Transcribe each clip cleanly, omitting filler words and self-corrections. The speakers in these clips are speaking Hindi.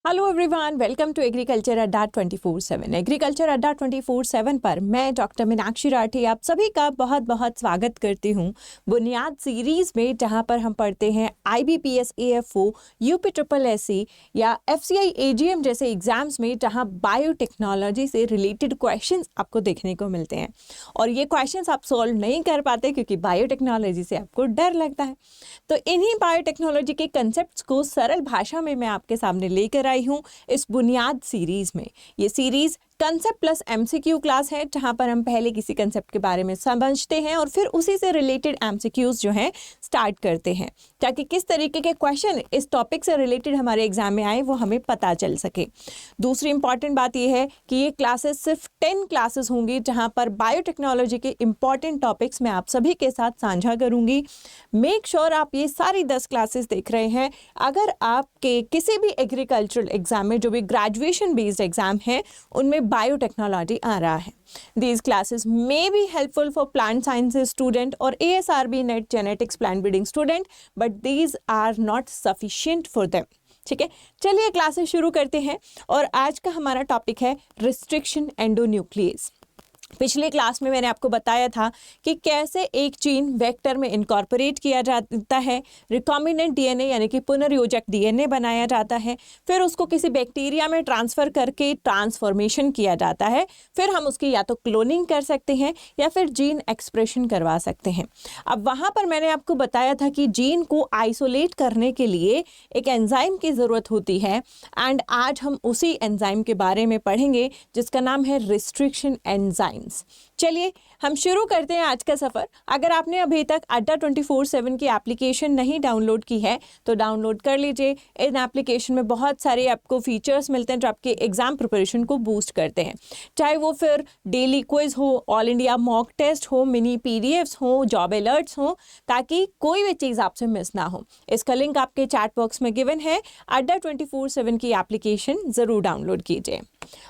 Hello everyone, welcome to agriculture Adda 24/7। Agriculture Adda 24/7 पर मैं डॉक्टर मीनाक्षी राठी आप सभी का बहुत बहुत स्वागत करती हूँ बुनियाद सीरीज़ में, जहाँ पर हम पढ़ते हैं IBPS AFO, UPSSSC या FCI AGM जैसे एग्जाम्स में, जहाँ बायोटेक्नोलॉजी से रिलेटेड क्वेश्चंस आपको देखने को मिलते हैं। और ये क्वेश्चंस आप सॉल्व नहीं कर पाते क्योंकि बायोटेक्नोलॉजी से आपको डर लगता है। तो इन्हीं बायोटेक्नोलॉजी के कंसेप्ट्स को सरल भाषा में मैं आपके सामने लेकर आई हूँ इस बुनियाद सीरीज में। ये series concept plus MCQ class है, जहां पर हम पहले किसी कंसेप्ट के बारे में समझते हैं और फिर उसी से रिलेटेड MCQs जो हैं स्टार्ट करते हैं, ताकि किस तरीके के क्वेश्चन इस टॉपिक से रिलेटेड हमारे एग्जाम में आए वो हमें पता चल सके। दूसरी इंपॉर्टेंट बात यह है कि ये क्लासेस सिर्फ 10 क्लासेस होंगी, जहां पर बायोटेक्नोलॉजी के इंपॉर्टेंट टॉपिक्स मैं आप सभी के साथ साझा करूंगी। मेक श्योर आप ये सारी 10 क्लासेस देख रहे हैं। अगर आपके किसी भी एग्रीकल्चरल एग्जाम में, जो भी ग्रेजुएशन बेस्ड एग्जाम है, उनमें बायोटेक्नोलॉजी आ रहा है, these classes may be helpful for plant sciences student or ASRB NET genetics plant breeding student, but these are not sufficient for them। ठीक है, चलिए क्लासेस शुरू करते हैं। और आज का हमारा टॉपिक है रिस्ट्रिक्शन एंडोन्यूक्लियस। पिछले क्लास में मैंने आपको बताया था कि कैसे एक जीन वेक्टर में इनकॉर्पोरेट किया जाता है, रिकॉम्बिनेंट DNA यानी कि पुनर्योजक DNA बनाया जाता है, फिर उसको किसी बैक्टीरिया में ट्रांसफ़र करके ट्रांसफॉर्मेशन किया जाता है, फिर हम उसकी या तो क्लोनिंग कर सकते हैं या फिर जीन एक्सप्रेशन करवा सकते हैं। अब वहाँ पर मैंने आपको बताया था कि जीन को आइसोलेट करने के लिए एक एंजाइम की ज़रूरत होती है, एंड आज हम उसी एंजाइम के बारे में पढ़ेंगे जिसका नाम है रिस्ट्रिक्शन एंजाइम। चलिए हम शुरू करते हैं आज का सफर। अगर आपने अभी तक अड्डा 24/7 की एप्लीकेशन नहीं डाउनलोड की है तो डाउनलोड कर लीजिए। इन एप्लीकेशन में बहुत सारे आपको फीचर्स मिलते हैं जो आपके एग्जाम प्रिपरेशन को बूस्ट करते हैं, चाहे वो फिर डेली क्विज हो, ऑल इंडिया मॉक टेस्ट हो, मिनी PDFs हो, जॉब अलर्ट्स हो, ताकि कोई भी चीज़ आपसे मिस ना हो। इसका लिंक आपके चैट बॉक्स में गिवन है। अड्डा 24/7 की एप्लीकेशन ज़रूर डाउनलोड कीजिए।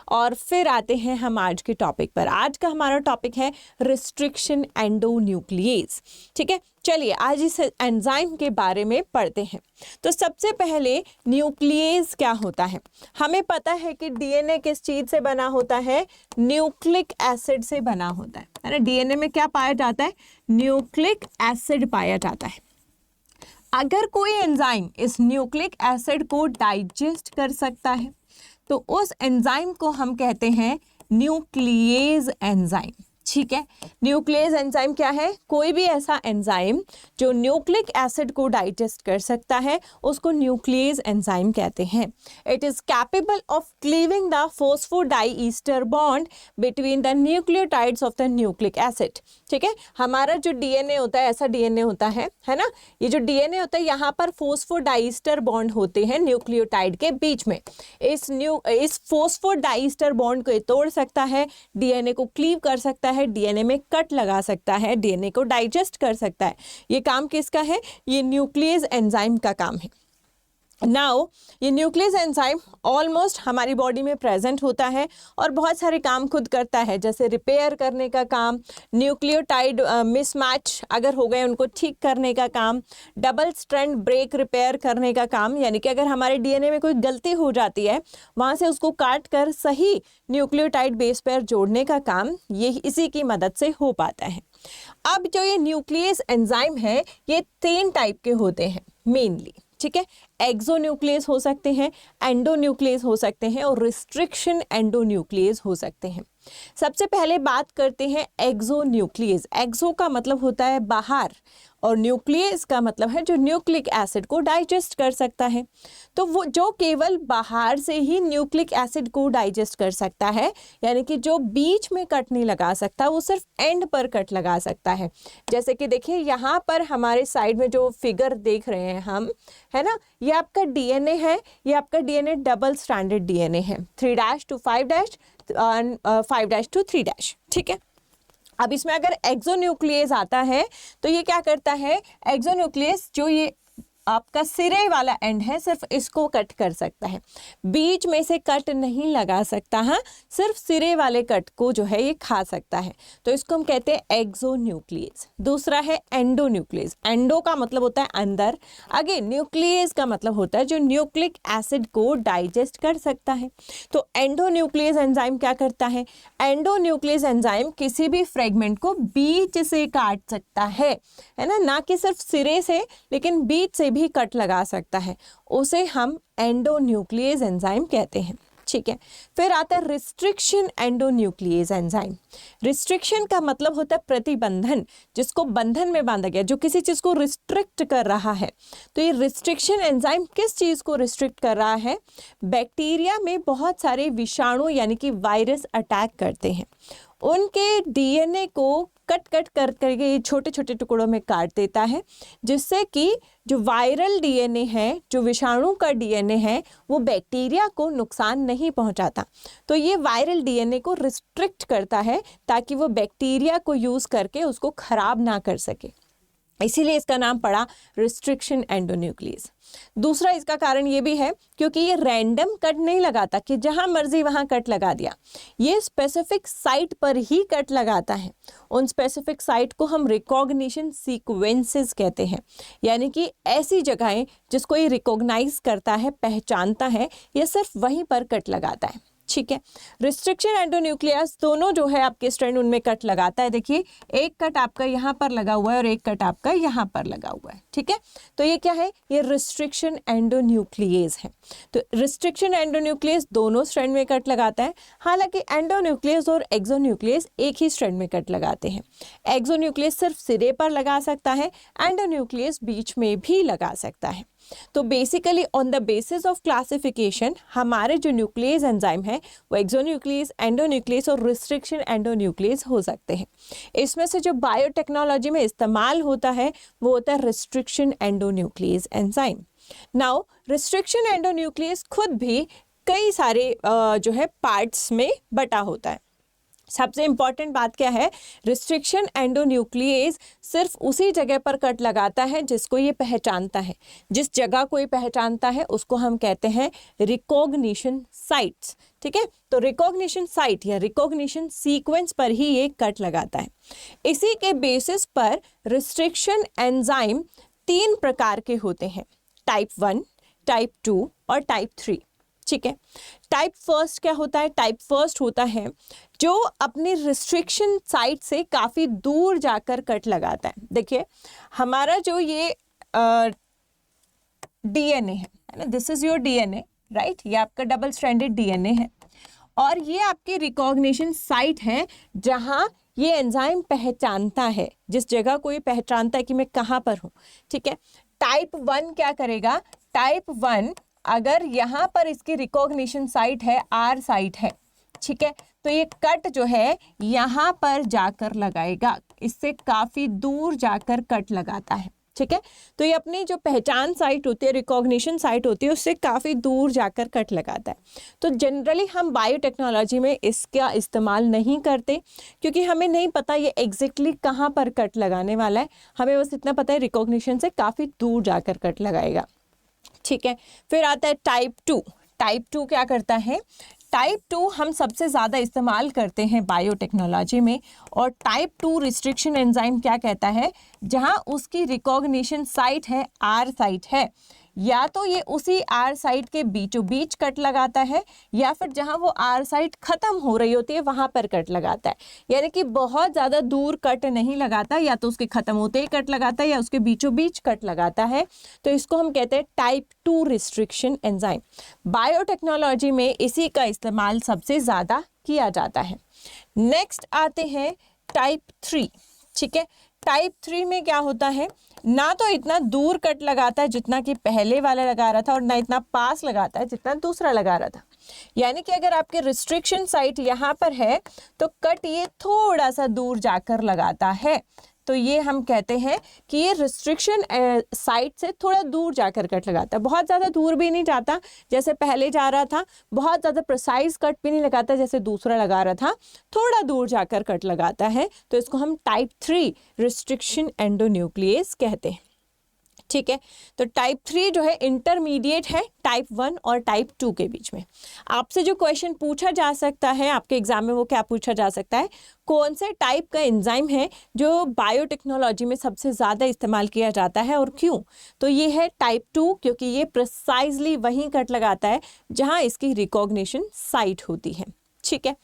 और फिर आते हैं हम आज के टॉपिक पर। आज का हमारा टॉपिक है रिस्ट्रिक्शन एंडोन्यूक्लियस। ठीक है, चलिए आज इस एंजाइम के बारे में पढ़ते हैं। तो सबसे पहले न्यूक्लियस क्या होता है। हमें पता है कि DNA किस चीज़ से बना होता है, न्यूक्लिक एसिड से बना होता है ना। DNA में क्या पाया जाता है, न्यूक्लिक एसिड पाया जाता है। अगर कोई एंजाइम इस न्यूक्लिक एसिड को डाइजेस्ट कर सकता है तो उस एंजाइम को हम कहते हैं न्यूक्लियेज एंजाइम। ठीक है, न्यूक्लियेज एंजाइम क्या है, कोई भी ऐसा एंजाइम जो न्यूक्लिक एसिड को डाइजेस्ट कर सकता है उसको न्यूक्लियेज एंजाइम कहते हैं। It is capable of cleaving the phosphodiester bond between the nucleotides of the nucleic acid. ठीक है, हमारा जो DNA होता है, ऐसा DNA होता है ना, ये जो DNA होता है यहाँ पर फॉस्फोडाइईस्टर बॉन्ड होते हैं न्यूक्लियोटाइड के बीच में। इस फॉस्फोडाइईस्टर बॉन्ड को तोड़ सकता है, DNA को क्लीव कर सकता है, DNA में कट लगा सकता है, DNA को डाइजेस्ट कर सकता है। ये काम किसका है, ये न्यूक्लियस एंजाइम का काम है। नाउ ये न्यूक्लियस एंजाइम ऑलमोस्ट हमारी बॉडी में प्रेजेंट होता है और बहुत सारे काम खुद करता है, जैसे रिपेयर करने का काम, न्यूक्लियोटाइड मिसमैच अगर हो गए उनको ठीक करने का काम, डबल स्ट्रैंड ब्रेक रिपेयर करने का काम, यानी कि अगर हमारे DNA में कोई गलती हो जाती है वहाँ से उसको काट कर सही न्यूक्लियोटाइड बेस पेयर जोड़ने का काम ये इसी की मदद से हो पाता है। अब जो ये न्यूक्लियस एंजाइम है ये 3 टाइप के होते हैं मेनली। ठीक है, एक्सोन्यूक्लियस हो सकते हैं, एंडोन्यूक्लियस हो सकते हैं और रिस्ट्रिक्शन एंडोन्यूक्लियस हो सकते हैं। सबसे पहले बात करते हैं एक्सोन्यूक्लियस। एक्सो का मतलब होता है बाहर और न्यूक्लियस का मतलब है जो न्यूक्लिक एसिड को डाइजेस्ट कर सकता है। तो वो जो केवल बाहर से ही न्यूक्लिक एसिड को डाइजेस्ट कर सकता है, यानी कि जो बीच में कट नहीं लगा सकता, वो सिर्फ एंड पर कट लगा सकता है। जैसे कि देखिए यहाँ पर हमारे साइड में जो फिगर देख रहे हैं हम, है ना, ये आपका DNA है, ये आपका DNA डबल स्ट्रैंडेड DNA है, 3' to 5' 5' to 3'। ठीक है, अब इसमें अगर एक्सोन्यूक्लियस आता है तो ये क्या करता है, एक्सोन्यूक्लियस जो ये आपका सिरे वाला एंड है सिर्फ इसको कट कर सकता है, बीच में से कट नहीं लगा सकता। हाँ, सिर्फ सिरे वाले कट को जो है ये खा सकता है, तो इसको हम कहते हैं एक्सोन्यूक्लियस। दूसरा है एंडोन्यूक्लियस। एंडो का मतलब होता है अंदर, अगेन न्यूक्लियस का मतलब होता है जो न्यूक्लिक एसिड को डाइजेस्ट कर सकता है। तो एंडोन्यूक्लियस एंजाइम क्या करता है? एंडोन्यूक्लियस एंजाइम किसी भी फ्रेगमेंट को बीच से काट सकता है ना कि सिर्फ सिरे से, लेकिन बीच से भी कट लगा सकता है, उसे हम एंडोन्यूक्लियस एंजाइम कहते हैं। ठीक है, फिर आता है रिस्ट्रिक्शन एंडोन्यूक्लियस एंजाइम। रिस्ट्रिक्शन का मतलब होता है प्रतिबंधन, जिसको बंधन में बांधा गया, जो किसी चीज को रिस्ट्रिक्ट कर रहा है। तो ये रिस्ट्रिक्शन एंजाइम किस चीज को रिस्ट्रिक्ट कर रहा है? बैक्टीरिया में बहुत सारे विषाणु यानी कि वायरस अटैक करते हैं, उनके डीएनए को कट कट कर करके छोटे छोटे टुकड़ों में काट देता है, जिससे कि जो वायरल डीएनए है, जो विषाणु का डीएनए है, वो बैक्टीरिया को नुकसान नहीं पहुंचाता। तो ये वायरल डीएनए को रिस्ट्रिक्ट करता है ताकि वो बैक्टीरिया को यूज करके उसको खराब ना कर सके, इसीलिए इसका नाम पड़ा रिस्ट्रिक्शन एंडोन्यूक्लियस। दूसरा इसका कारण ये भी है क्योंकि ये रैंडम कट नहीं लगाता कि जहां मर्जी वहां कट लगा दिया, ये स्पेसिफिक साइट पर ही कट लगाता है। उन स्पेसिफिक साइट को हम रिकॉग्निशन सीक्वेंसेस कहते हैं, यानी कि ऐसी जगहें जिसको ये रिकॉग्नाइज करता है, पहचानता है, ये सिर्फ वहीं पर कट लगाता है। ठीक है, रिस्ट्रिक्शन एंडोन्यूक्लियस दोनों जो है आपके स्ट्रैंड उनमें कट लगाता है। देखिए, एक कट आपका यहाँ पर लगा हुआ है और एक कट आपका यहाँ पर लगा हुआ है। ठीक है, तो ये क्या है? ये रिस्ट्रिक्शन एंडोन्यूक्लियस है। तो रिस्ट्रिक्शन एंडोन्यूक्लियस दोनों स्ट्रैंड में कट लगाता है, हालांकि एंडोन्यूक्लियस और एक्सोन्यूक्लियस एक ही स्ट्रैंड में कट लगाते हैं। एक्सोन्यूक्लियस सिर्फ सिरे पर लगा सकता है, एंडोन्यूक्लियस बीच में भी लगा सकता है। तो basically on the basis of classification हमारे जो न्यूक्लियस एंजाइम है वो एक्सोन्यूक्लियस, एंडोन्यूक्लियस और रिस्ट्रिक्शन एंडोन्यूक्लियस हो सकते हैं। इसमें से जो बायोटेक्नोलॉजी में इस्तेमाल होता है वो होता है restriction endonuclease enzyme. Now restriction endonuclease खुद भी कई सारे जो है पार्ट्स में बटा होता है। सबसे इंपॉर्टेंट बात क्या है? रिस्ट्रिक्शन एंडोन्यूक्लियस सिर्फ उसी जगह पर कट लगाता है जिसको ये पहचानता है। जिस जगह को ये पहचानता है उसको हम कहते हैं रिकॉग्निशन साइट्स। ठीक है, तो रिकॉग्निशन साइट या रिकॉग्निशन सीक्वेंस पर ही ये कट लगाता है। इसी के बेसिस पर रिस्ट्रिक्शन एंजाइम 3 प्रकार के होते हैं, टाइप 1, टाइप 2 और टाइप 3। ठीक है, टाइप फर्स्ट क्या होता है? टाइप फर्स्ट होता है जो अपनी रिस्ट्रिक्शन साइट से काफ़ी दूर जाकर कट लगाता है। देखिए, हमारा जो ये डीएनए है ना, this is your DNA, right? ये आपका डबल स्ट्रैंडेड डीएनए है और ये आपकी रिकॉग्निशन साइट है जहां ये एंजाइम पहचानता है, जिस जगह को ये पहचानता है कि मैं कहाँ पर हूँ। ठीक है, टाइप 1 क्या करेगा? टाइप 1 अगर यहाँ पर इसकी रिकॉग्निशन साइट है, आर साइट है, ठीक है, तो ये कट जो है यहाँ पर जाकर लगाएगा, इससे काफ़ी दूर जाकर कट लगाता है। ठीक है, तो ये अपनी जो पहचान साइट होती है, रिकॉग्निशन साइट होती है, उससे काफ़ी दूर जाकर कट लगाता है। तो जनरली हम बायोटेक्नोलॉजी में इसका इस्तेमाल नहीं करते क्योंकि हमें नहीं पता ये एग्जैक्टली कहाँ पर कट लगाने वाला है, हमें बस इतना पता है रिकॉग्निशन से काफ़ी दूर जाकर कट लगाएगा। ठीक है, फिर आता है टाइप 2। टाइप 2 क्या करता है? टाइप 2 हम सबसे ज़्यादा इस्तेमाल करते हैं बायोटेक्नोलॉजी में, और टाइप 2 रिस्ट्रिक्शन एंजाइम क्या कहता है? जहां उसकी रिकॉग्निशन साइट है, आर साइट है, या तो ये उसी आर साइट के बीचों बीच कट लगाता है या फिर जहां वो आर साइट खत्म हो रही होती है वहां पर कट लगाता है। यानी कि बहुत ज़्यादा दूर कट नहीं लगाता, या तो उसके खत्म होते ही कट लगाता है या उसके बीचों बीच कट लगाता है। तो इसको हम कहते हैं टाइप 2 रिस्ट्रिक्शन एंजाइम। बायोटेक्नोलॉजी में इसी का इस्तेमाल सबसे ज़्यादा किया जाता है। नेक्स्ट आते हैं टाइप 3। ठीक है, टाइप 3 में क्या होता है? ना तो इतना दूर कट लगाता है जितना कि पहले वाला लगा रहा था, और ना इतना पास लगाता है जितना दूसरा लगा रहा था। यानी कि अगर आपके रिस्ट्रिक्शन साइट यहाँ पर है तो कट ये थोड़ा सा दूर जाकर लगाता है, तो ये हम कहते हैं कि ये रिस्ट्रिक्शन साइट से थोड़ा दूर जाकर कट लगाता है। बहुत ज़्यादा दूर भी नहीं जाता जैसे पहले जा रहा था, बहुत ज़्यादा प्रिसाइज कट भी नहीं लगाता जैसे दूसरा लगा रहा था, थोड़ा दूर जाकर कट लगाता है। तो इसको हम टाइप 3 रिस्ट्रिक्शन एंडोन्यूक्लियस कहते हैं। ठीक है। तो टाइप 3 जो है इंटरमीडिएट है टाइप 1 और टाइप 2 के बीच में। आपसे जो क्वेश्चन पूछा जा सकता है आपके एग्जाम में वो क्या पूछा जा सकता है, कौन से टाइप का एंजाइम है जो बायोटेक्नोलॉजी में सबसे ज़्यादा इस्तेमाल किया जाता है और क्यों। तो ये है टाइप 2, क्योंकि ये प्रिसाइजली वहीं कट लगाता है जहाँ इसकी रिकॉग्निशन साइट होती है। ठीक है,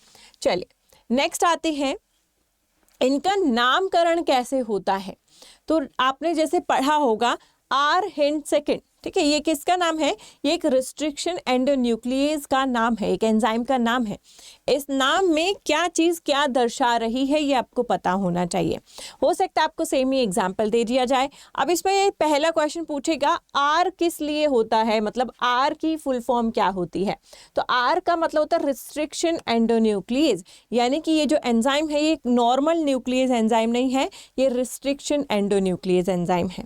चलिए नेक्स्ट आते हैं, इनका नामकरण कैसे होता है। तो आपने जैसे पढ़ा होगा आर हिंड सेकेंड, ठीक है, ये किसका नाम है, ये एक रिस्ट्रिक्शन एंडोन्यूक्लियेज का नाम है, एक एंजाइम का नाम है। इस नाम में क्या चीज़ क्या दर्शा रही है ये आपको पता होना चाहिए। हो सकता है आपको सेम ही एग्जाम्पल दे दिया जाए। अब इसमें ये पहला क्वेश्चन पूछेगा आर किस लिए होता है, मतलब आर की फुल फॉर्म क्या होती है। तो आर का मतलब होता है रिस्ट्रिक्शन एंडोन्यूक्लियेज, यानी कि ये जो एंजाइम है ये एक नॉर्मल न्यूक्लियस एंजाइम नहीं है, ये रिस्ट्रिक्शन एंडोन्यूक्लियस एंजाइम है।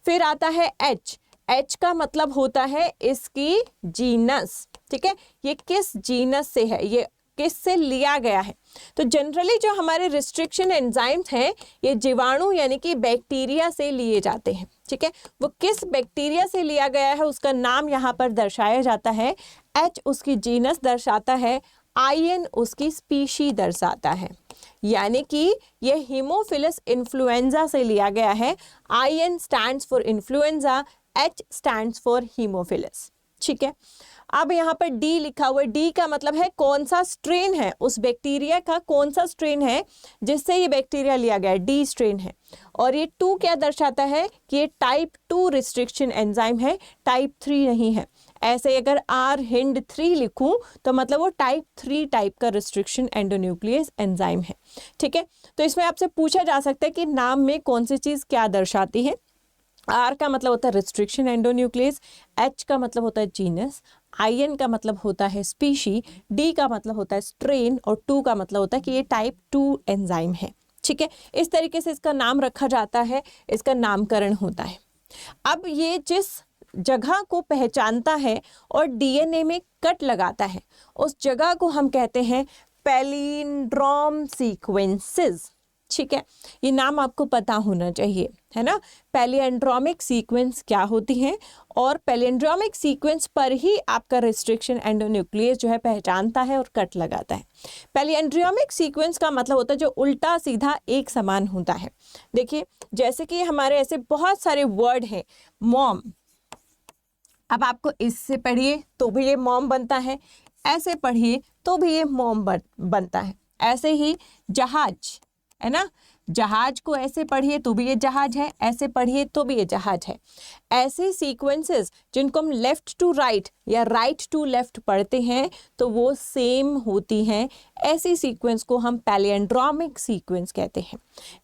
फिर आता है एच, एच का मतलब होता है इसकी जीनस, ठीक है, ये किस जीनस से है, ये किस से लिया गया है। तो जनरली जो हमारे रिस्ट्रिक्शन एंजाइम्स हैं ये जीवाणु यानी कि बैक्टीरिया से लिए जाते हैं। ठीक है, वो किस बैक्टीरिया से लिया गया है उसका नाम यहाँ पर दर्शाया जाता है। एच उसकी जीनस दर्शाता है, आईएन उसकी स्पीशी दर्शाता है, यानी कि ये हीमोफिलस इन्फ्लुएंजा से लिया गया है। IN stands for influenza, H stands for haemophilus. ठीक है, अब यहाँ पर डी लिखा हुआ है, डी का मतलब है कौन सा स्ट्रेन है, उस बैक्टीरिया का कौन सा स्ट्रेन है जिससे ये बैक्टीरिया लिया गया है, डी स्ट्रेन है। और ये 2 क्या दर्शाता है कि ये टाइप 2 रिस्ट्रिक्शन एंजाइम है, टाइप 3 नहीं है। ऐसे अगर आर हिंड 3 लिखूं तो मतलब वो टाइप 3 टाइप का रिस्ट्रिक्शन एंडोन्यूक्लियस एंजाइम है। ठीक है, तो इसमें आपसे पूछा जा सकता है कि नाम में कौन सी चीज़ क्या दर्शाती है। आर का मतलब होता है रिस्ट्रिक्शन एंडोन्यूक्लियस, एच का मतलब होता है जीनस, आईएन का मतलब होता है स्पीशी, डी का मतलब होता है स्ट्रेन और 2 का मतलब होता है कि ये टाइप 2 एंजाइम है। ठीक है, इस तरीके से इसका नाम रखा जाता है, इसका नामकरण होता है। अब ये जिस जगह को पहचानता है और डीएनए में कट लगाता है उस जगह को हम कहते हैं पैलिंड्रोम सीक्वेंसेस। ठीक है, ये नाम आपको पता होना चाहिए, है ना। पैलिंड्रोमिक सीक्वेंस क्या होती हैं और पैलिंड्रोमिक सीक्वेंस पर ही आपका रिस्ट्रिक्शन एंडोन्यूक्लियस जो है पहचानता है और कट लगाता है। पैलिंड्रोमिक सीक्वेंस का मतलब होता है जो उल्टा सीधा एक समान होता है। देखिए जैसे कि हमारे ऐसे बहुत सारे वर्ड हैं, मॉम, अब आपको इससे पढ़िए तो भी ये मॉम बनता है, ऐसे पढ़िए तो भी ये मॉम बनता है। ऐसे ही जहाज है ना, जहाज को ऐसे पढ़िए तो भी ये जहाज है, ऐसे पढ़िए तो भी ये जहाज है। ऐसे सीक्वेंसेस जिनको हम लेफ्ट टू राइट या राइट टू लेफ्ट पढ़ते हैं तो वो सेम होती हैं। ऐसी सीक्वेंस को हम पैलिंड्रोमिक सीक्वेंस कहते हैं।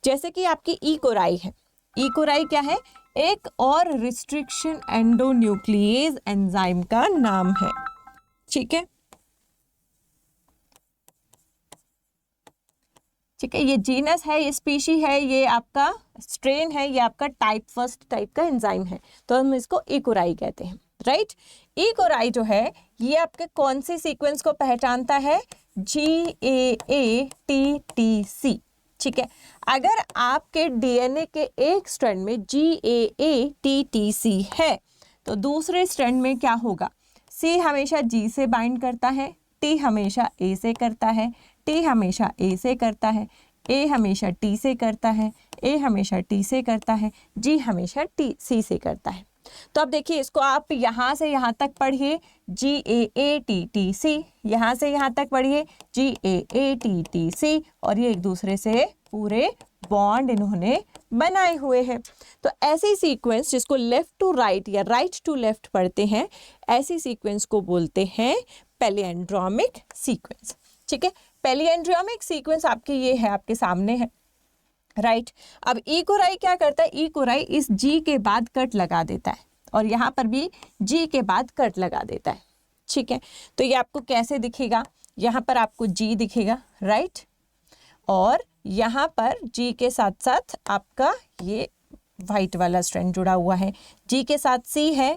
जैसे कि आपकी ई कोराई है, ई कोराई क्या है, एक और रिस्ट्रिक्शन एंडोन्यूक्लियेज एंजाइम का नाम है। ठीक है, ठीक है, ये जीनस है, ये स्पीशी है, ये आपका स्ट्रेन है, ये आपका टाइप 1 टाइप का एंजाइम है, तो हम इसको ई कोराई कहते हैं। राइट, ई कोराई जो है ये आपके कौन सी सीक्वेंस को पहचानता है, GAATTC। ठीक है, अगर आपके डीएनए के एक स्ट्रैंड में GAATTC है तो दूसरे स्ट्रैंड में क्या होगा, C हमेशा G से बाइंड करता है, T हमेशा A से करता है, T हमेशा A से करता है, A हमेशा T से करता है, A हमेशा T से करता है, G हमेशा C से करता है। तो अब देखिए इसको आप यहाँ से यहाँ तक पढ़िए GAATTC, यहाँ से यहाँ तक पढ़िए GAATTC, और ये एक दूसरे से पूरे बॉन्ड इन्होंने बनाए हुए हैं। तो ऐसी सीक्वेंस जिसको लेफ्ट टू राइट या राइट टू लेफ्ट पढ़ते हैं, ऐसी सीक्वेंस को बोलते हैं पैलिंड्रोमिक सीक्वेंस। ठीक है, पैलिंड्रोमिक सीक्वेंस आपके ये है, आपके सामने है। राइट, अब ई कोराई क्या करता है, ई कोराई इस जी के बाद कट लगा देता है और यहाँ पर भी जी के बाद कट लगा देता है। ठीक है, तो ये आपको कैसे दिखेगा, यहाँ पर आपको जी दिखेगा, राइट, और यहाँ पर जी के साथ साथ आपका ये वाइट वाला स्ट्रैंड जुड़ा हुआ है, जी के साथ सी है,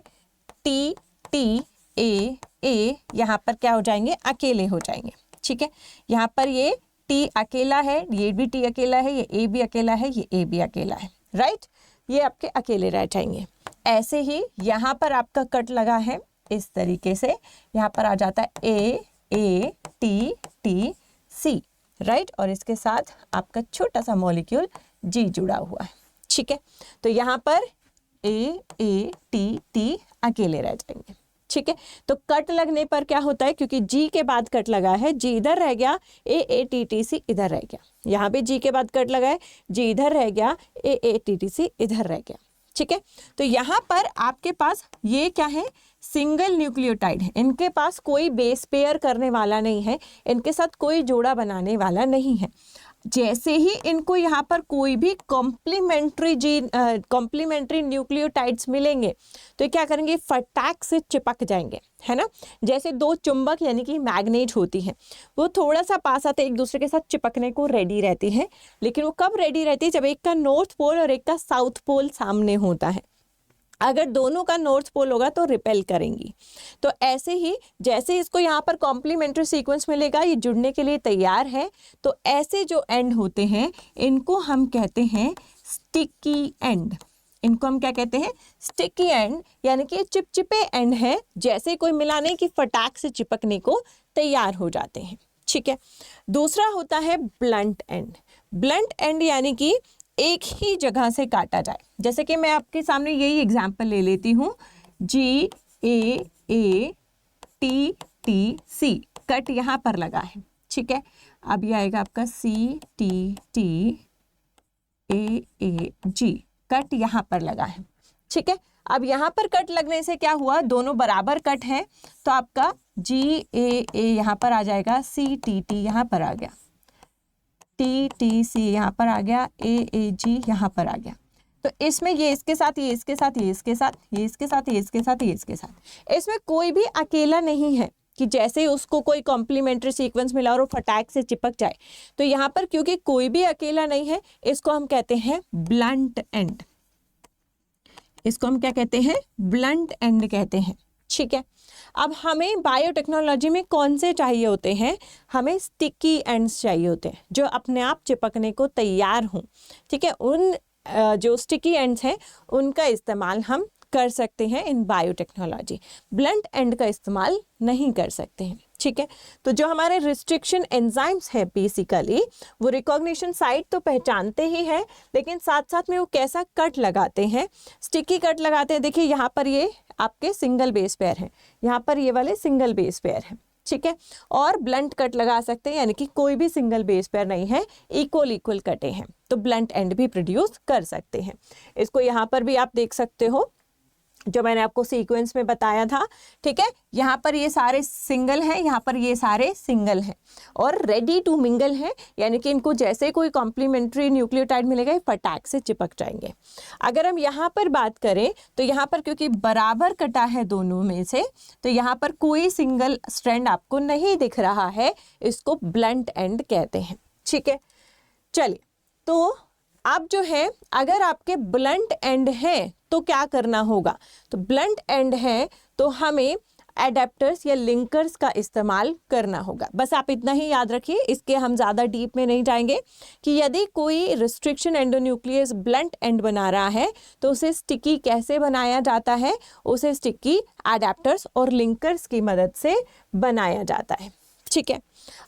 टी टी ए ए यहाँ पर क्या हो जाएंगे, अकेले हो जाएंगे। ठीक है, यहाँ पर ये टी अकेला है, ये भी टी अकेला है, ये ए भी अकेला है, ये ए भी अकेला है। राइट, ये आपके अकेले रह जाएंगे। ऐसे ही यहाँ पर आपका कट लगा है इस तरीके से, यहाँ पर आ जाता है AATTC, राइट, और इसके साथ आपका छोटा सा मॉलिक्यूल G जुड़ा हुआ है, ठीक है। तो यहाँ पर AATT अकेले रह जाएंगे, ठीक है। तो कट लगने पर क्या होता है, क्योंकि G के बाद कट लगा है, G इधर रह गया, AATTC इधर रह गया, यहाँ पे G के बाद कट लगा है, G इधर रह गया, AATTC इधर रह गया, ठीक है। तो यहाँ पर आपके पास ये क्या है, सिंगल न्यूक्लियोटाइड है, इनके पास कोई बेस पेयर करने वाला नहीं है, इनके साथ कोई जोड़ा बनाने वाला नहीं है। जैसे ही इनको यहाँ पर कोई भी कॉम्प्लीमेंट्री न्यूक्लियोटाइड्स मिलेंगे तो ये क्या करेंगे, फटाक से चिपक जाएंगे, है ना। जैसे दो चुंबक यानी कि मैग्नेट होती हैं, वो थोड़ा सा पास आते एक दूसरे के साथ चिपकने को रेडी रहती हैं, लेकिन वो कब रेडी रहती है, जब एक का नॉर्थ पोल और एक का साउथ पोल सामने होता है। अगर दोनों का नॉर्थ पोल होगा तो रिपेल करेंगी। तो ऐसे ही जैसे इसको यहाँ पर कॉम्प्लीमेंट्री सीक्वेंस मिलेगा, ये जुड़ने के लिए तैयार है, तो ऐसे जो एंड होते हैं इनको हम कहते हैं स्टिकी एंड। इनको हम क्या कहते हैं, स्टिकी एंड, यानी कि चिपचिपे एंड है, जैसे कोई मिलाने की फटाक से चिपकने को तैयार हो जाते हैं, ठीक है। दूसरा होता है ब्लंट एंड। ब्लंट एंड यानी कि एक ही जगह से काटा जाए। जैसे कि मैं आपके सामने यही एग्जाम्पल ले लेती हूँ, GAATTC कट यहाँ पर लगा है, ठीक है। अब ये आएगा आपका CTTAAG, कट यहाँ पर लगा है, ठीक है। अब यहाँ पर कट लगने से क्या हुआ, दोनों बराबर कट हैं, तो आपका GAA यहाँ पर आ जाएगा, CTT यहाँ पर आ गया, TTC यहाँ पर आ गया, AAG यहाँ पर आ गया। तो इसमें ये इसके साथ, ये इसके साथ, ये इसके साथ, ये इसके साथ, ये इसके साथ, ये इसके साथ, इसमें कोई भी अकेला नहीं है कि जैसे उसको कोई कॉम्प्लीमेंट्री सीक्वेंस मिला और वो फटाक से चिपक जाए। तो यहाँ पर क्योंकि कोई भी अकेला नहीं है, इसको हम कहते हैं ब्लंट एंड। इसको हम क्या कहते हैं, ब्लंट एंड कहते हैं, ठीक है। अब हमें बायोटेक्नोलॉजी में कौन से चाहिए होते हैं, हमें स्टिकी एंड्स चाहिए होते हैं जो अपने आप चिपकने को तैयार हों, ठीक है। उन जो स्टिकी एंड्स हैं उनका इस्तेमाल हम कर सकते हैं इन बायोटेक्नोलॉजी, ब्लंट एंड का इस्तेमाल नहीं कर सकते हैं, ठीक है। तो जो हमारे रिस्ट्रिक्शन एंजाइम्स है बेसिकली वो रिकॉग्निशन साइट तो पहचानते ही हैं, लेकिन साथ साथ में वो कैसा कट लगाते हैं, स्टिकी कट लगाते हैं। देखिए यहाँ पर ये आपके सिंगल बेस पेयर हैं, यहाँ पर ये वाले सिंगल बेस पेयर हैं, ठीक है। और ब्लंट कट लगा सकते हैं, यानी कि कोई भी सिंगल बेस पेयर नहीं है, इक्वल कटे हैं, तो ब्लंट एंड भी प्रोड्यूस कर सकते हैं। इसको यहाँ पर भी आप देख सकते हो, जो मैंने आपको सीक्वेंस में बताया था, ठीक है। यहाँ पर ये सारे सिंगल हैं, यहाँ पर ये सारे सिंगल हैं और रेडी टू मिंगल हैं, यानी कि इनको जैसे कोई कॉम्प्लीमेंट्री न्यूक्लियोटाइड मिलेगा ये फटाक से चिपक जाएंगे। अगर हम यहाँ पर बात करें तो यहाँ पर क्योंकि बराबर कटा है दोनों में से, तो यहाँ पर कोई सिंगल स्ट्रैंड आपको नहीं दिख रहा है, इसको ब्लंट एंड कहते हैं, ठीक है। चलिए, तो अब जो है अगर आपके ब्लंट एंड हैं तो क्या करना होगा, तो ब्लंट एंड है तो हमें एडेप्टर्स या लिंकर्स का इस्तेमाल करना होगा। बस आप इतना ही याद रखिए, इसके हम ज़्यादा डीप में नहीं जाएंगे कि यदि कोई रिस्ट्रिक्शन एंडोन्यूक्लियस ब्लंट एंड बना रहा है तो उसे स्टिकी कैसे बनाया जाता है, उसे स्टिकी एडेप्टर्स और लिंकर्स की मदद से बनाया जाता है, ठीक है।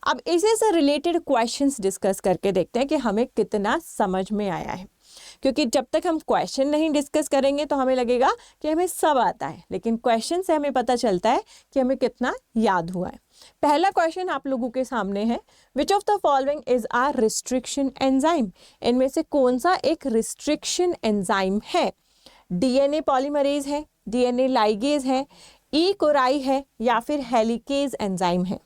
अब इसी से रिलेटेड क्वेश्चंस डिस्कस करके देखते हैं कि हमें कितना समझ में आया है, क्योंकि जब तक हम क्वेश्चन नहीं डिस्कस करेंगे तो हमें लगेगा कि हमें सब आता है, लेकिन क्वेश्चन से हमें पता चलता है कि हमें कितना याद हुआ है। पहला क्वेश्चन आप लोगों के सामने है, which of the following is a restriction enzyme, इनमें से कौन सा एक रिस्ट्रिक्शन एंजाइम है। डीएनए पॉलीमरेज है, डीएनए लाइगेज है, ई कोराई है या फिर हेलिकेज एंजाइम है।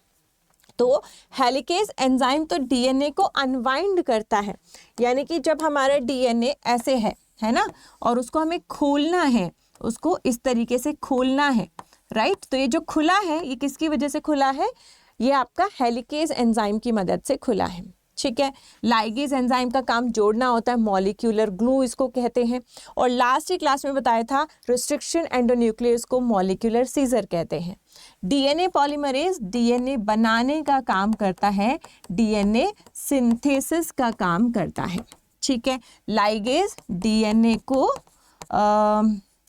तो हेलिकेज एंजाइम तो डीएनए को अनवाइंड करता है, यानी कि जब हमारा डीएनए ऐसे है ना, और उसको हमें खोलना है, उसको इस तरीके से खोलना है, राइट। तो ये जो खुला है ये किसकी वजह से खुला है, ये आपका हेलिकेज एंजाइम की मदद से खुला है, ठीक है। लाइगेज एंजाइम का काम जोड़ना होता है, मॉलिक्यूलर ग्लू इसको कहते हैं। और लास्ट ही क्लास में बताया था रिस्ट्रिक्शन एंडोन्यूक्लियस को मॉलिक्यूलर सीजर कहते हैं। डीएनए पॉलीमरेज डीएनए बनाने का काम करता है, डीएनए सिंथेसिस का काम करता है, ठीक है। लाइगेज डीएनए को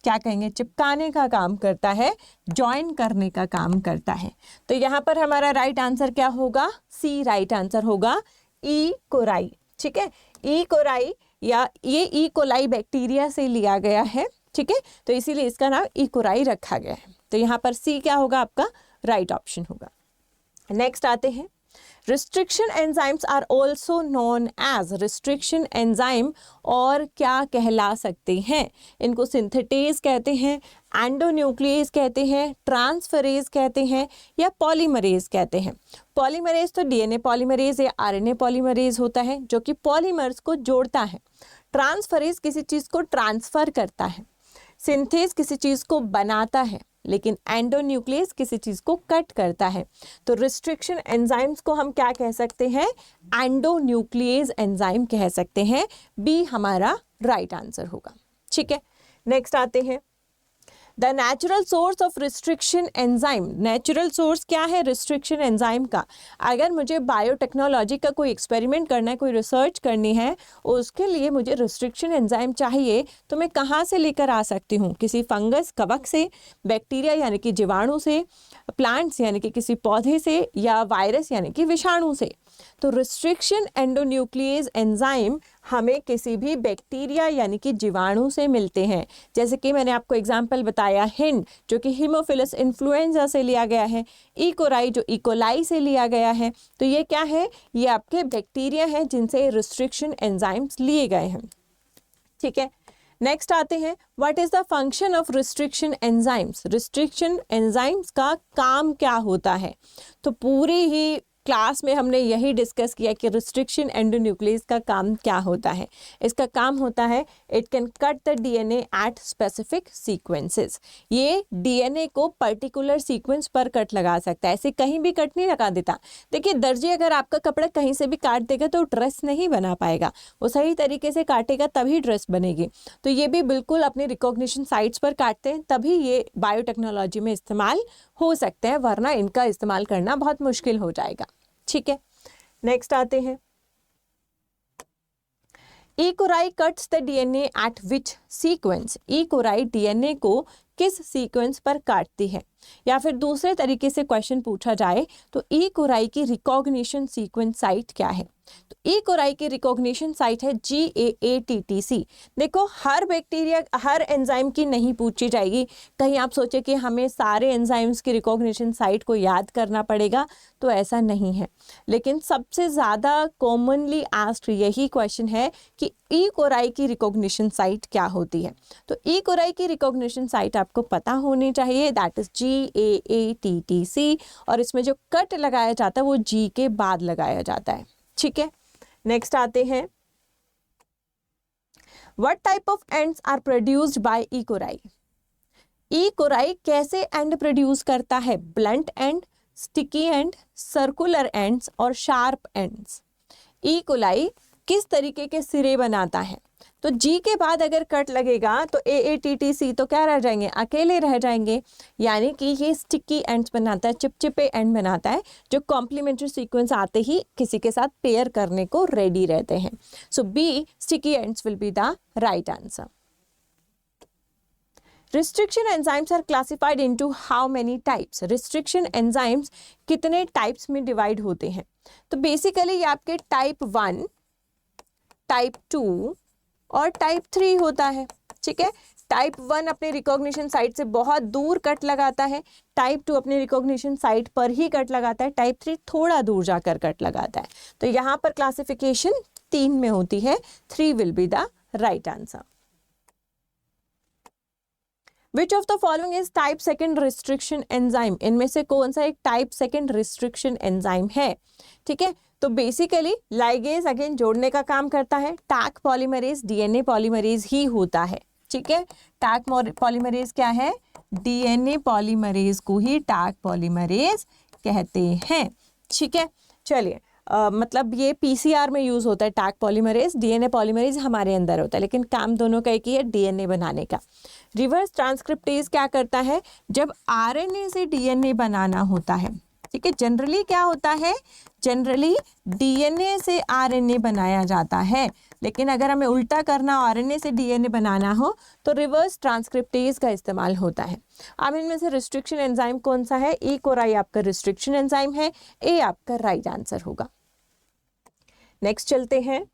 क्या कहेंगे, चिपकाने का काम करता है, जॉइन करने का काम करता है। तो यहाँ पर हमारा राइट आंसर क्या होगा, सी राइट आंसर होगा, ई कोराई। ठीक है, ई कोराई या ये ई कोलाई बैक्टीरिया से लिया गया है। ठीक है, तो इसीलिए इसका नाम ई कोराई रखा गया है। तो यहाँ पर सी क्या होगा, आपका राइट ऑप्शन होगा। नेक्स्ट आते हैं, restriction enzymes are also known as, restriction enzyme और क्या कहला सकते हैं, इनको सिंथेटेज कहते हैं, एंडोन्यूक्लियस कहते हैं, ट्रांसफरेज कहते हैं या पॉलीमरेज कहते हैं। पॉलीमरेज तो डीएनए पॉलीमरेज या आरएनए पॉलीमरेज होता है जो कि पॉलीमर्स को जोड़ता है। ट्रांसफरेज किसी चीज़ को ट्रांसफर करता है। सिंथेज किसी चीज़ को बनाता है, लेकिन एंडोन्यूक्लियस किसी चीज़ को कट करता है। तो रिस्ट्रिक्शन एंजाइम्स को हम क्या कह सकते हैं, एंडोन्यूक्लियस एंजाइम कह सकते हैं। बी हमारा राइट आंसर होगा। ठीक है, नेक्स्ट आते हैं, the natural source of restriction enzyme. Natural source क्या है रिस्ट्रिक्शन एंजाइम का? अगर मुझे बायोटेक्नोलॉजी का कोई एक्सपेरिमेंट करना है, कोई रिसर्च करनी है, उसके लिए मुझे रिस्ट्रिक्शन एंजाइम चाहिए, तो मैं कहाँ से लेकर आ सकती हूँ? किसी फंगस कवक से, बैक्टीरिया यानी कि जीवाणु से, प्लांट्स यानी कि किसी पौधे से, या वायरस यानी कि विषाणु से। तो रिस्ट्रिक्शन एंडोन्यूक्लियस एंजाइम हमें किसी भी बैक्टीरिया यानी कि जीवाणु से मिलते हैं। जैसे कि मैंने आपको एग्जाम्पल बताया, हिंड जो कि हीमोफिलस इन्फ्लुएंजा से लिया गया है, ई कोराई जो इकोलाई से लिया गया है। तो ये क्या है, ये आपके बैक्टीरिया हैं जिनसे रिस्ट्रिक्शन एंजाइम्स लिए गए हैं। ठीक है, नेक्स्ट आते हैं, what is the function of restriction enzymes. Restriction enzymes का काम क्या होता है? तो पूरी ही क्लास में हमने यही डिस्कस किया कि रिस्ट्रिक्शन एंडोन्यूक्लियस का काम क्या होता है। इसका काम होता है, it can cut the DNA at specific sequences. ये डीएनए को पर्टिकुलर सीक्वेंस पर कट लगा सकता है, ऐसे कहीं भी कट नहीं लगा देता। देखिए, दर्जी अगर आपका कपड़ा कहीं से भी काट देगा तो ड्रेस नहीं बना पाएगा, वो सही तरीके से काटेगा तभी ड्रेस बनेगी। तो ये भी बिल्कुल अपने रिकॉग्निशन साइट्स पर काटते हैं, तभी ये बायोटेक्नोलॉजी में इस्तेमाल हो सकते हैं, वरना इनका इस्तेमाल करना बहुत मुश्किल हो जाएगा। ठीक है, नेक्स्ट आते हैं, E coRI cuts the DNA at which sequence. E coRI DNA को किस सीक्वेंस पर काटती है? या फिर दूसरे तरीके से क्वेश्चन पूछा जाए तो ई कोराई की रिकॉग्निशन सीक्वेंस साइट क्या है? तो ई कोराई की रिकॉग्निशन साइट है GAATTC। देखो, हर बैक्टीरिया, हर एंजाइम की नहीं पूछी जाएगी। कहीं आप सोचे कि हमें सारे एंजाइम्स की रिकॉग्निशन साइट को याद करना पड़ेगा, तो ऐसा नहीं है। लेकिन सबसे ज़्यादा कॉमनली आस्क्ड यही क्वेश्चन है कि ई कोराई की रिकॉग्निशन साइट क्या होती है। तो ई कोराई की रिकॉग्निशन साइट आपको पता होनी चाहिए, दैट इज GAATTC। और इसमें जो कट लगाया जाता है वो G के बाद लगाया जाता है। ठीक है, नेक्स्ट आते हैं, what type of ends are produced by E coli. E coli कैसे एंड प्रोड्यूस करता है? Blunt end, sticky end, circular ends और शार्प एंड्स। ई कोलाई किस तरीके के सिरे बनाता है? तो जी के बाद अगर कट लगेगा तो AATTC तो क्या रह जाएंगे, अकेले रह जाएंगे। यानी कि ये स्टिकी एंड्स बनाता है, चिपचिपे एंड बनाता है, जो कॉम्प्लीमेंट्री सीक्वेंस आते ही किसी के साथ पेयर करने को रेडी रहते हैं। So B, sticky ends will be the right answer. Restriction enzymes are classified into how many types. Restriction enzymes कितने टाइप्स में डिवाइड होते हैं? तो बेसिकली ये आपके टाइप 1, टाइप 2 और टाइप 3 होता है। ठीक है, टाइप 1 अपने रिकॉग्निशन साइट से बहुत दूर कट लगाता है, टाइप 2 अपने रिकॉग्निशन साइट पर ही कट लगाता है, टाइप 3 थोड़ा दूर जाकर कट लगाता है। तो यहाँ पर क्लासिफिकेशन 3 में होती है, 3 will be the right answer. Which of the following is type 2 restriction enzyme? इनमें से कौन सा एक टाइप 2 रिस्ट्रिक्शन एंजाइम है? ठीक है, तो बेसिकली लाइगेज अगेन जोड़ने का काम करता है। टैक पॉलीमरेज डीएनए पॉलीमरेज ही होता है। ठीक है, टैक पॉलीमरेज क्या है? डीएनए पॉलीमरेज को ही टैक पॉलीमरेज कहते हैं। ठीक है, चलिए, मतलब ये पीसीआर में यूज होता है टैक पॉलीमरेज, डीएनए पॉलीमरेज हमारे अंदर होता है, लेकिन काम दोनों का एक ही है, डीएनए बनाने का। रिवर्स ट्रांसक्रिप्टेज क्या करता है? जब आरएनए से डीएनए बनाना होता है, ठीक है। जनरली क्या होता है, जनरली डीएनए से आरएनए बनाया जाता है, लेकिन अगर हमें उल्टा करना, आरएनए से डीएनए बनाना हो तो रिवर्स ट्रांसक्रिप्टेज का इस्तेमाल होता है। अब इनमें से रिस्ट्रिक्शन एंजाइम कौन सा है? ई कोराई आपका रिस्ट्रिक्शन एंजाइम है, ए आपका राइट आंसर होगा। नेक्स्ट चलते हैं।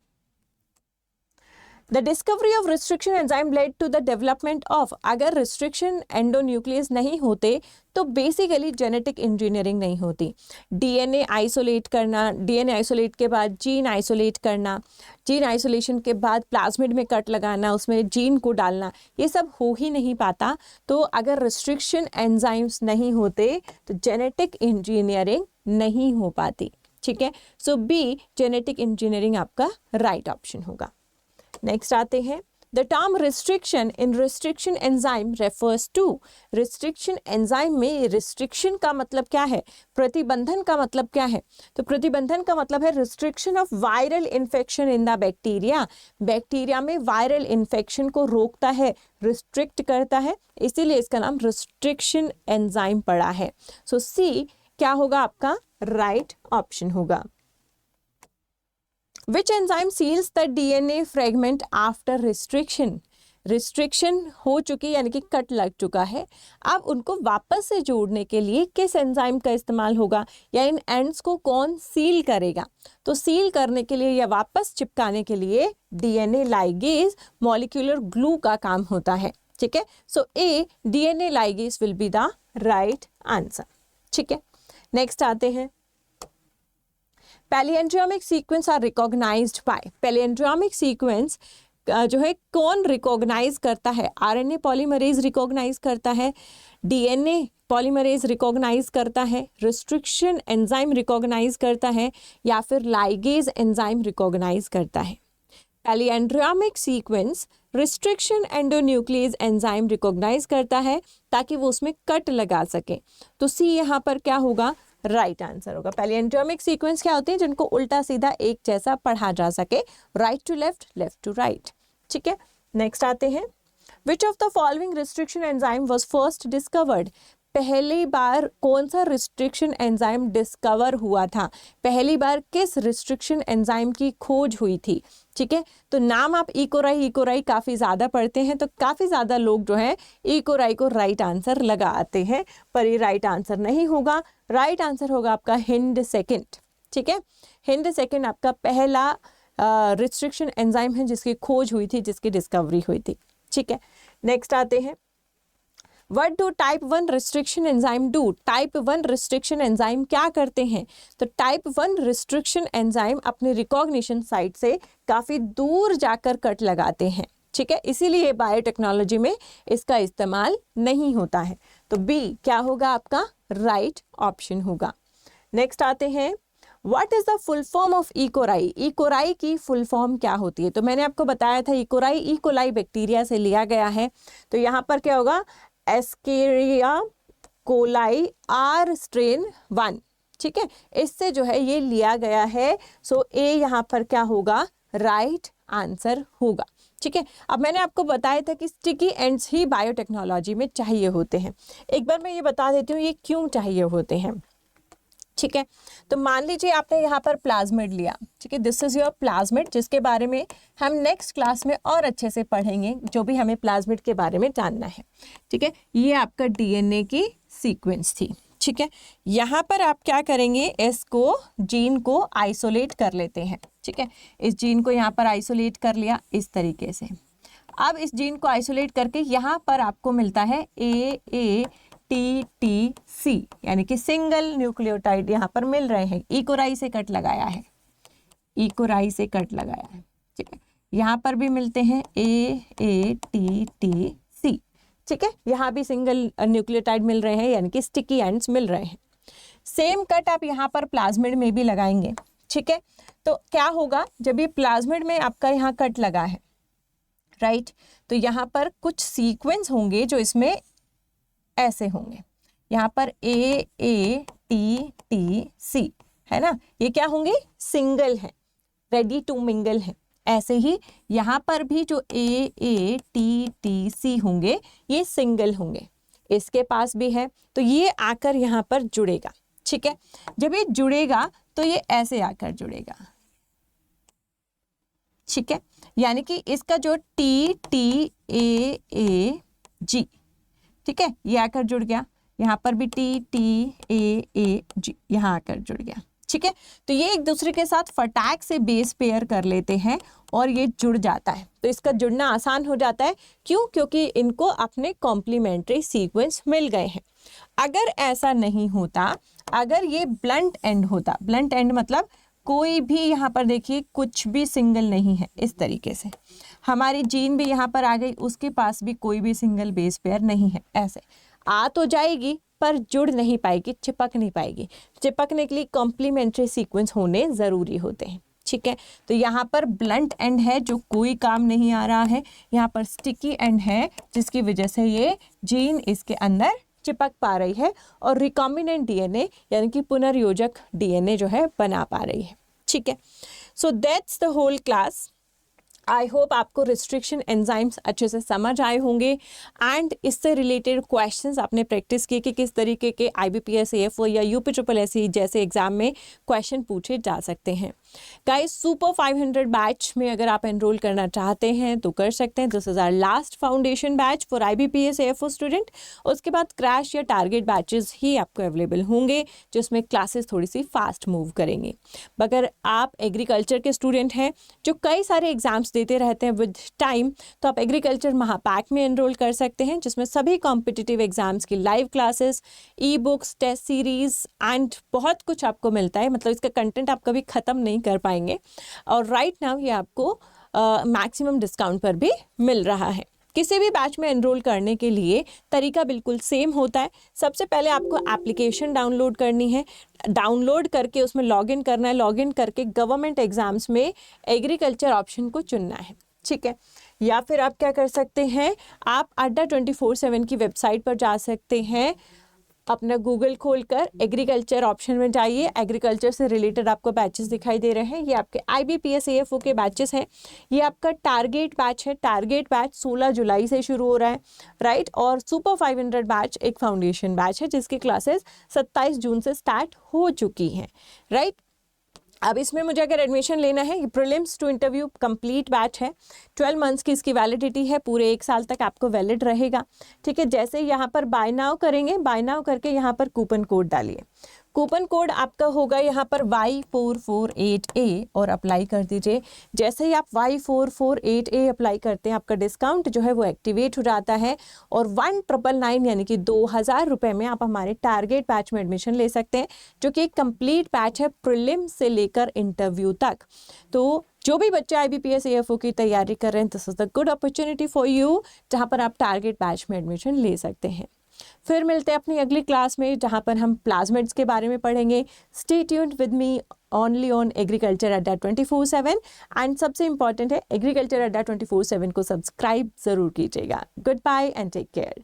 The discovery of restriction enzyme led to the development of, अगर restriction endonuclease नहीं होते तो बेसिकली जेनेटिक इंजीनियरिंग नहीं होती। डीएनए आइसोलेट करना, डीएनए आइसोलेट के बाद जीन आइसोलेट करना, जीन आइसोलेशन के बाद प्लाज्मिड में कट लगाना, उसमें जीन को डालना, ये सब हो ही नहीं पाता। तो अगर रिस्ट्रिक्शन एंजाइम्स नहीं होते तो जेनेटिक इंजीनियरिंग नहीं हो पाती। ठीक है, सो बी जेनेटिक इंजीनियरिंग आपका राइट ऑप्शन होगा। नेक्स्ट आते हैं। The term restriction in restriction enzyme refers to, restriction enzyme में रिस्ट्रिक्शन का मतलब क्या है, प्रतिबंधन का मतलब क्या है? तो प्रतिबंधन का मतलब है restriction of viral infection in the bacteria, bacteria में वायरल इन्फेक्शन को रोकता है, रिस्ट्रिक्ट करता है, इसीलिए इसका नाम रिस्ट्रिक्शन एंजाइम पड़ा है। सो सी क्या होगा आपका राइट ऑप्शन होगा। Which enzyme seals the DNA fragment after restriction? Restriction हो चुकी यानी कि कट लग चुका है, अब उनको वापस से जोड़ने के लिए किस एंजाइम का इस्तेमाल होगा, या इन एंड्स को कौन सील करेगा? तो सील करने के लिए या वापस चिपकाने के लिए डीएनए लाइगेज मॉलिक्यूलर ग्लू का काम होता है। ठीक है, so A DNA ligase will be the right answer. ठीक है, नेक्स्ट आते हैं। Palindromic sequence are recognized by, palindromic sequence जो है कौन रिकॉग्नाइज करता है? आरएनए पॉलीमरेज रिकॉग्नाइज करता है, डीएनए पॉलीमरेज रिकॉग्नाइज करता है, रिस्ट्रिक्शन एंजाइम रिकॉग्नाइज करता है, या फिर लाइगेज एंजाइम रिकॉग्नाइज करता है? Palindromic sequence restriction endonuclease enzyme recognize करता है ताकि वो उसमें कट लगा सके। तो सी यहाँ पर क्या होगा राइट आंसर होगा। पैलिएंड्रियोमिक सीक्वेंस क्या होते हैं? जिनको उल्टा सीधा एक जैसा पढ़ा जा सके, right to left, left to right. ठीक है, नेक्स्ट आते हैं। Which of the following restriction enzyme was first discovered? पहली बार कौन सा रिस्ट्रिक्शन एंजाइम डिस्कवर हुआ था? पहली बार किस रिस्ट्रिक्शन एंजाइम की खोज हुई थी? ठीक है, तो नाम आप इकोराई काफ़ी ज़्यादा पढ़ते हैं, तो काफ़ी ज़्यादा लोग जो है इकोराई को राइट आंसर लगाते हैं, पर ये राइट आंसर नहीं होगा। राइट आंसर होगा आपका हिंड सेकेंड। ठीक है, हिंड सेकेंड आपका पहला रिस्ट्रिक्शन एंजाइम है जिसकी खोज हुई थी, जिसकी डिस्कवरी हुई थी। ठीक है, नेक्स्ट आते हैं। What do type 1 restriction enzyme do? Type 1 restriction enzyme क्या करते हैं? तो टाइप 1 रिस्ट्रिक्शन एंजाइम अपने रिकॉग्निशन साइट से काफ़ी दूर जाकर कट लगाते हैं। ठीक है, इसीलिए बायोटेक्नोलॉजी में इसका इस्तेमाल नहीं होता है। तो बी क्या होगा आपका राइट ऑप्शन होगा। नेक्स्ट आते हैं। What is the full form of E. coli? E. coli की फुल फॉर्म क्या होती है? तो मैंने आपको बताया था E. coli E. coli bacteria से लिया गया है, तो यहाँ पर क्या होगा एस्केरिया कोलाई आर स्ट्रेन 1। ठीक है, इससे जो है ये लिया गया है, सो ए यहाँ पर क्या होगा राइट आंसर होगा। ठीक है, अब मैंने आपको बताया था कि स्टिकी एंड्स ही बायोटेक्नोलॉजी में चाहिए होते हैं। एक बार मैं ये बता देती हूँ ये क्यों चाहिए होते हैं। ठीक है, तो मान लीजिए आपने यहाँ पर प्लाज्मिड लिया। ठीक है, दिस इज योर प्लाज्मिड, जिसके बारे में हम नेक्स्ट क्लास में और अच्छे से पढ़ेंगे, जो भी हमें प्लाज्मिड के बारे में जानना है। ठीक है, ये आपका डीएनए की सीक्वेंस थी। ठीक है, यहाँ पर आप क्या करेंगे, इसको जीन को आइसोलेट कर लेते हैं। ठीक है, इस जीन को यहाँ पर आइसोलेट कर लिया इस तरीके से। अब इस जीन को आइसोलेट करके यहाँ पर आपको मिलता है AATTC, यानी कि सिंगल न्यूक्लियोटाइड यहाँ पर मिल रहे हैं। इकोराई से कट लगाया है, इकोराई से कट लगाया है। ठीक है, यहाँ पर भी मिलते हैं AATTC। ठीक है, यहाँ भी सिंगल न्यूक्लियोटाइड मिल रहे हैं, यानी कि स्टिकी एंड्स मिल रहे हैं। सेम कट आप यहाँ पर प्लाज्मिड में भी लगाएंगे। ठीक है, तो क्या होगा जब ये प्लाज्मिड में आपका यहाँ कट लगा है, राइट, तो यहाँ पर कुछ सीक्वेंस होंगे जो इसमें ऐसे होंगे। यहाँ पर AATTC है ना, ये क्या होंगे सिंगल है, रेडी टू मिंगल है। ऐसे ही यहाँ पर भी जो AATTC होंगे ये सिंगल होंगे, इसके पास भी है, तो ये आकर यहाँ पर जुड़ेगा। ठीक है। जब ये जुड़ेगा तो ये ऐसे आकर जुड़ेगा, ठीक है, यानी कि इसका जो TTAAG, ठीक है, ये आकर जुड़ गया, यहाँ पर भी TTAAG यहाँ आकर जुड़ गया, ठीक है। तो ये एक दूसरे के साथ फटाक से बेस पेयर कर लेते हैं और ये जुड़ जाता है। तो इसका जुड़ना आसान हो जाता है, क्यों? क्योंकि इनको अपने कॉम्प्लीमेंट्री सीक्वेंस मिल गए हैं। अगर ऐसा नहीं होता, अगर ये ब्लंट एंड होता, ब्लंट एंड मतलब कोई भी यहाँ पर देखिए कुछ भी सिंगल नहीं है, इस तरीके से हमारी जीन भी यहाँ पर आ गई, उसके पास भी कोई भी सिंगल बेस पेयर नहीं है, ऐसे आ तो जाएगी पर जुड़ नहीं पाएगी, चिपक नहीं पाएगी। चिपकने के लिए कॉम्प्लीमेंट्री सीक्वेंस होने ज़रूरी होते हैं, ठीक है। तो यहाँ पर ब्लंट एंड है जो कोई काम नहीं आ रहा है, यहाँ पर स्टिकी एंड है जिसकी वजह से ये जीन इसके अंदर चिपक पा रही है और रिकॉम्बिनेंट डीएनए यानी कि पुनर्योजक डीएनए जो है बना पा रही है, ठीक है। So that's the whole class. I hope आपको रिस्ट्रिक्शन एंजाइम्स अच्छे से समझ आए होंगे एंड इससे रिलेटेड क्वेश्चंस आपने प्रैक्टिस किए कि किस तरीके के IBPS AFO या UPSSSC जैसे एग्जाम में क्वेश्चन पूछे जा सकते हैं। गाइस, सुपर 500 बैच में अगर आप एनरोल करना चाहते हैं तो कर सकते हैं। This is our last foundation batch for IBPS AFO student. उसके बाद क्रैश या टारगेट बैचेस ही आपको अवेलेबल होंगे जिसमें क्लासेस थोड़ी सी फास्ट मूव करेंगे। अगर आप एग्रीकल्चर के स्टूडेंट हैं जो कई सारे एग्जाम्स देते रहते हैं विद टाइम, तो आप एग्रीकल्चर महापैक में एनरोल कर सकते हैं जिसमें सभी कॉम्पिटिटिव एग्जाम्स की live classes, e books, test series and बहुत कुछ आपको मिलता है। मतलब इसका कंटेंट आप कभी ख़त्म नहीं कर पाएंगे और राइट नाउ ये आपको मैक्सिमम डिस्काउंट पर भी मिल रहा है। किसी भी बैच में एनरोल करने के लिए तरीका बिल्कुल सेम होता है। सबसे पहले आपको एप्लीकेशन डाउनलोड करनी है, डाउनलोड करके उसमें लॉगिन करना है, लॉगिन करके गवर्नमेंट एग्जाम्स में एग्रीकल्चर ऑप्शन को चुनना है, ठीक है। या फिर आप क्या कर सकते हैं, आप अड्डा 24/7 की वेबसाइट पर जा सकते हैं, अपना गूगल खोलकर एग्रीकल्चर ऑप्शन में जाइए, एग्रीकल्चर से रिलेटेड आपको बैचेस दिखाई दे रहे हैं। ये आपके IBPS AFO के बैचेस हैं। ये आपका टारगेट बैच है, टारगेट बैच 16 जुलाई से शुरू हो रहा है, राइट। और सुपर 500 बैच एक फाउंडेशन बैच है जिसकी क्लासेस 27 जून से स्टार्ट हो चुकी हैं, राइट। अब इसमें मुझे अगर एडमिशन लेना है, ये prelims to interview complete batch है, 12 मंथ्स की इसकी वैलिडिटी है, पूरे 1 साल तक आपको वैलिड रहेगा, ठीक है। जैसे यहाँ पर बाय नाउ करेंगे, बाय नाउ करके यहाँ पर कूपन कोड डालिए, कूपन कोड आपका होगा यहाँ पर Y448A और अप्लाई कर दीजिए। जैसे ही आप Y448A अप्लाई करते हैं आपका डिस्काउंट जो है वो एक्टिवेट हो जाता है और 1999 यानी कि 2000 रुपये में आप हमारे टारगेट बैच में एडमिशन ले सकते हैं, जो कि एक कंप्लीट बैच है प्रीलिम्स से लेकर इंटरव्यू तक। तो जो भी बच्चे IBPS AFO की तैयारी कर रहे हैं, this is the good opportunity for you, जहाँ पर आप टारगेट बैच में एडमिशन ले सकते हैं। फिर मिलते हैं अपनी अगली क्लास में जहाँ पर हम प्लाज्मिड्स के बारे में पढ़ेंगे। Stay tuned with me only on agriculture Adda 24/7 and सबसे इंपॉर्टेंट है एग्रीकल्चर अड्डा 24/7 को सब्सक्राइब जरूर कीजिएगा। Goodbye and take care.